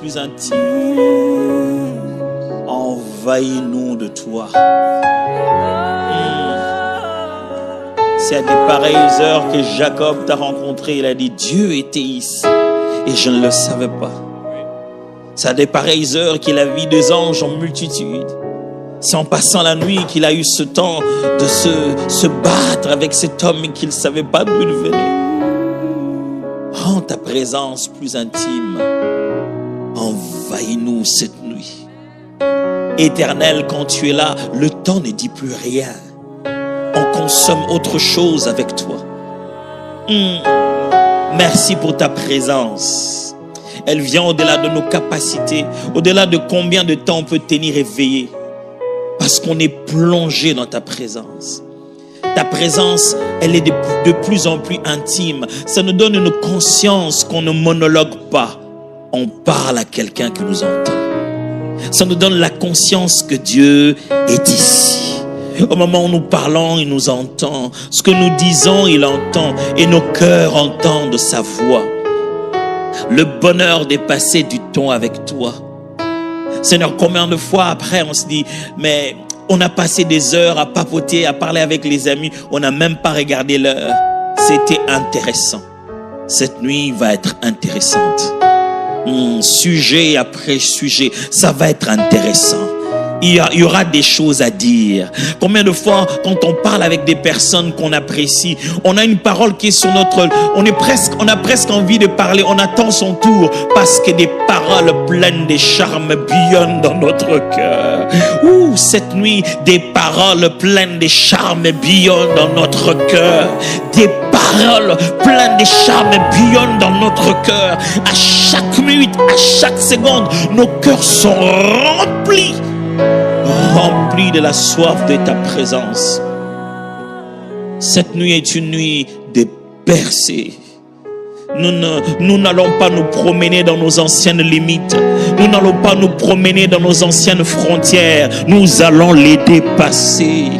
Plus intime. Envahis-nous de toi. C'est à des pareilles heures que Jacob t'a rencontré. Il a dit, Dieu était ici et je ne le savais pas. C'est à des pareilles heures qu'il a vu des anges en multitude. C'est en passant la nuit qu'il a eu ce temps de se battre avec cet homme qu'il ne savait pas d'où il venait. Rends ta présence plus intime. Envahis-nous cette nuit. Éternel, quand tu es là, le temps ne dit plus rien. On consomme autre chose avec toi. Merci pour ta présence. Elle vient au-delà de nos capacités, au-delà de combien de temps on peut tenir éveillé. Parce qu'on est plongé dans ta présence. Ta présence, elle est de plus en plus intime. Ça nous donne une conscience qu'on ne monologue pas. On parle à quelqu'un qui nous entend. Ça nous donne la conscience que Dieu est ici. Au moment où nous parlons, il nous entend. Ce que nous disons, il entend. Et nos cœurs entendent sa voix. Le bonheur de passer du temps avec toi. Seigneur, combien de fois après on se dit, mais on a passé des heures à papoter, à parler avec les amis. On n'a même pas regardé l'heure. C'était intéressant. Cette nuit va être intéressante. Sujet après sujet, ça va être intéressant. Il y aura des choses à dire. Combien de fois, quand on parle avec des personnes qu'on apprécie, on a une parole qui est sur notre... On a presque envie de parler, on attend son tour, parce que des paroles pleines de charme bouillonnent dans notre cœur. Cette nuit, des paroles pleines de charme bouillonnent dans notre cœur. Des paroles pleines de charme bouillonnent dans notre cœur. À chaque minute, à chaque seconde, nos cœurs sont remplis de la soif de ta présence. Cette nuit est une nuit de percée. Nous n'allons pas nous promener dans nos anciennes limites. Nous n'allons pas nous promener dans nos anciennes frontières. Nous allons les dépasser.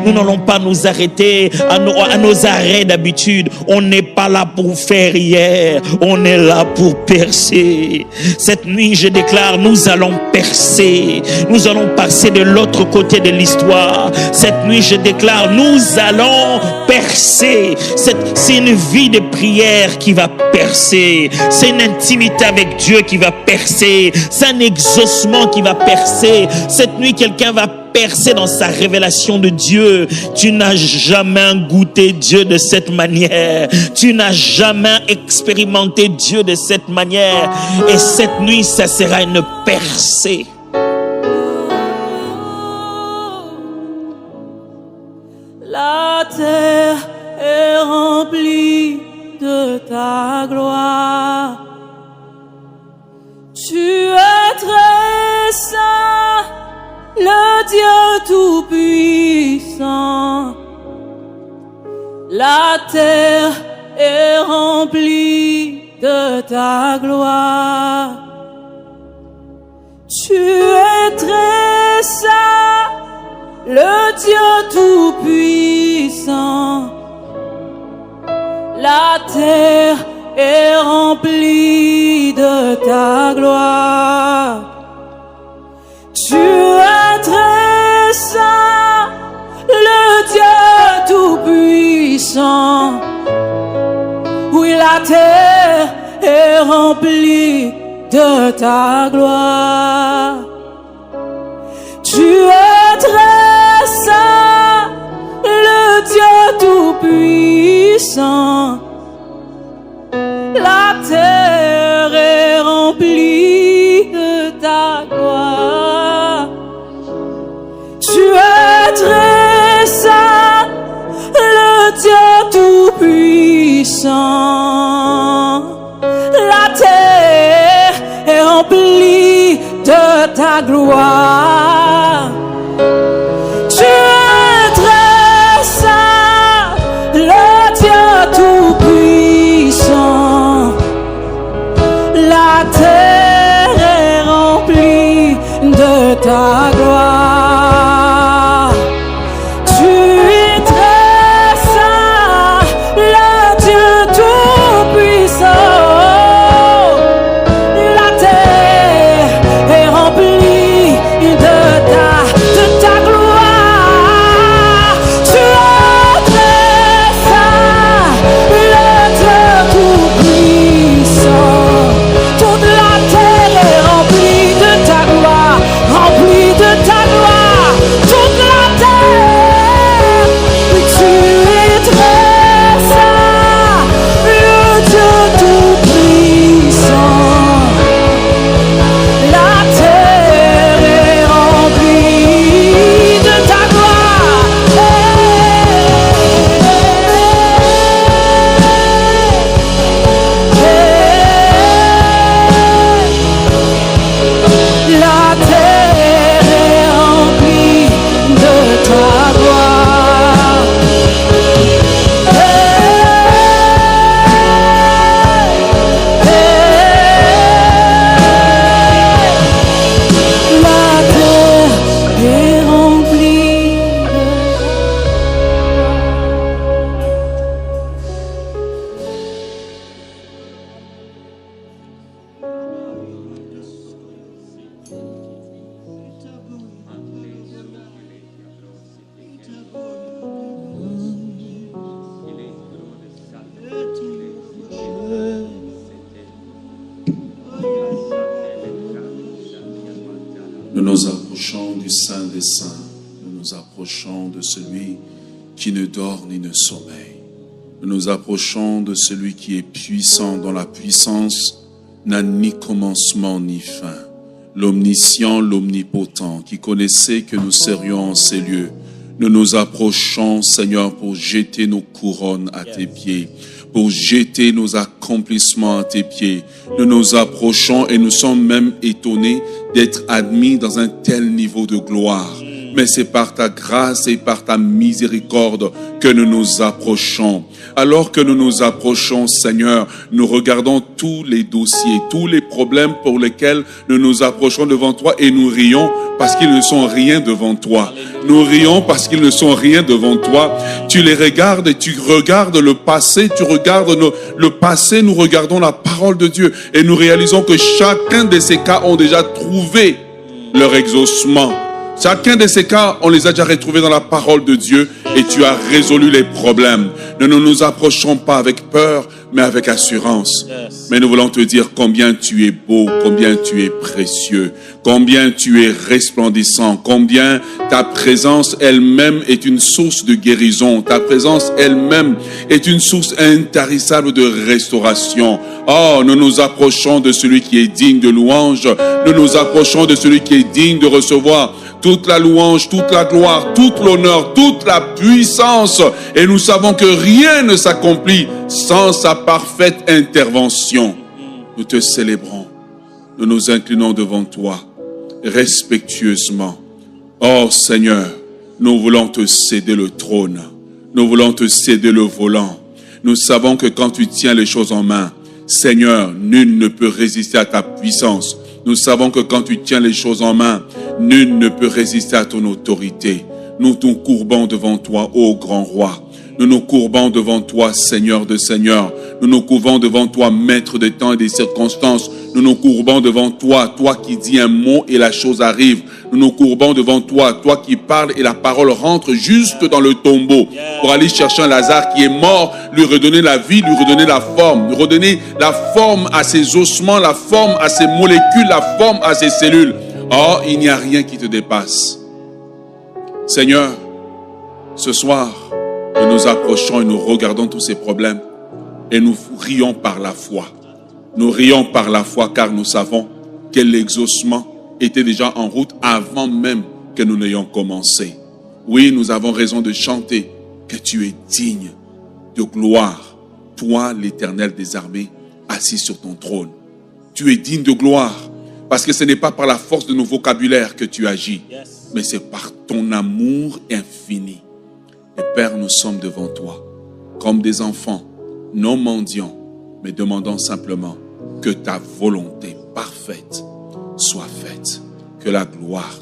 Nous n'allons pas nous arrêter à nos arrêts d'habitude. On n'est pas là pour faire hier. On est là pour percer. Cette nuit, je déclare, nous allons percer. Nous allons passer de l'autre côté de l'histoire. Cette nuit, je déclare, nous allons percer. C'est une vie de prière qui va percer. C'est une intimité avec Dieu qui va percer. C'est un exaucement qui va percer. Cette nuit, quelqu'un va percer dans sa révélation de Dieu. Tu n'as jamais goûté Dieu de cette manière. Tu n'as jamais expérimenté Dieu de cette manière. Et cette nuit, ça sera une percée. La terre est remplie de ta gloire. Tu es très saint, le Dieu tout-puissant. La terre est remplie de ta gloire. Tu es très saint, le Dieu tout-puissant. La terre est remplie de ta gloire. Tu es très saint, le Dieu tout-puissant. Oui, la terre est remplie de ta gloire. Tu es puissant. La terre est remplie de ta gloire. Tu es très saint, le Dieu tout-puissant. La terre est remplie de ta gloire. Tu es très saint, le Dieu tout-puissant. La terre est remplie de ta gloire. Tu es très saint, le Dieu tout-puissant. La terre est remplie de ta gloire. Tu es très saint, le Dieu tout-puissant. Toute la terre est remplie de ta gloire, remplie de ta gloire. Toute la terre, tu es très saint, le Dieu tout-puissant. La terre est remplie de ta gloire. La terre est remplie de ta gloire. La terre est remplie de Nous nous approchons du Saint des Saints. Nous nous approchons de celui qui ne dort ni ne sommeille. Nous nous approchons de celui qui est puissant, dont la puissance n'a ni commencement ni fin. L'omniscient, l'omnipotent, qui connaissait que nous serions en ces lieux. Nous nous approchons, Seigneur, pour jeter nos couronnes à tes pieds, pour jeter nos accomplissements à tes pieds. Nous nous approchons et nous sommes même étonnés d'être admis dans un tel niveau de gloire. Mais c'est par ta grâce et par ta miséricorde que nous nous approchons. Alors que nous nous approchons, Seigneur, nous regardons tous les dossiers, tous les problèmes pour lesquels nous nous approchons devant toi et nous rions parce qu'ils ne sont rien devant toi. Nous rions parce qu'ils ne sont rien devant toi. Tu les regardes et tu regardes le passé, tu regardes le passé, nous regardons la parole de Dieu et nous réalisons que chacun de ces cas ont déjà trouvé leur exaucement. Chacun de ces cas, on les a déjà retrouvés dans la parole de Dieu et tu as résolu les problèmes. Nous ne nous approchons pas avec peur, mais avec assurance. Mais nous voulons te dire combien tu es beau, combien tu es précieux, combien tu es resplendissant, combien ta présence elle-même est une source de guérison. Ta présence elle-même est une source intarissable de restauration. Oh, nous nous approchons de celui qui est digne de louange. Nous nous approchons de celui qui est digne de recevoir toute la louange, toute la gloire, tout l'honneur, toute la puissance. Et nous savons que rien ne s'accomplit sans sa parfaite intervention. Nous te célébrons. Nous nous inclinons devant toi, respectueusement. Oh Seigneur, nous voulons te céder le trône. Nous voulons te céder le volant. Nous savons que quand tu tiens les choses en main, Seigneur, nul ne peut résister à ta puissance. Nous savons que quand tu tiens les choses en main, nul ne peut résister à ton autorité. Nous nous courbons devant toi, ô grand roi. Nous nous courbons devant toi, Seigneur de Seigneurs. Nous nous courbons devant toi, Maître des temps et des circonstances. Nous nous courbons devant toi, toi qui dis un mot et la chose arrive. Nous nous courbons devant toi, toi qui parles et la parole rentre juste dans le tombeau pour aller chercher un Lazare qui est mort, lui redonner la vie, lui redonner la forme, lui redonner la forme à ses ossements, la forme à ses molécules, la forme à ses cellules. Oh, il n'y a rien qui te dépasse. Seigneur, ce soir, Et nous approchons et nous regardons tous ces problèmes et nous rions par la foi. Nous rions par la foi car nous savons que l'exaucement était déjà en route avant même que nous n'ayons commencé. Oui, nous avons raison de chanter que tu es digne de gloire. Toi, l'Éternel des armées, assis sur ton trône. Tu es digne de gloire parce que ce n'est pas par la force de nos vocabulaires que tu agis, mais c'est par ton amour infini. Et Père, nous sommes devant toi comme des enfants, non mendiants, mais demandant simplement que ta volonté parfaite soit faite. Que la gloire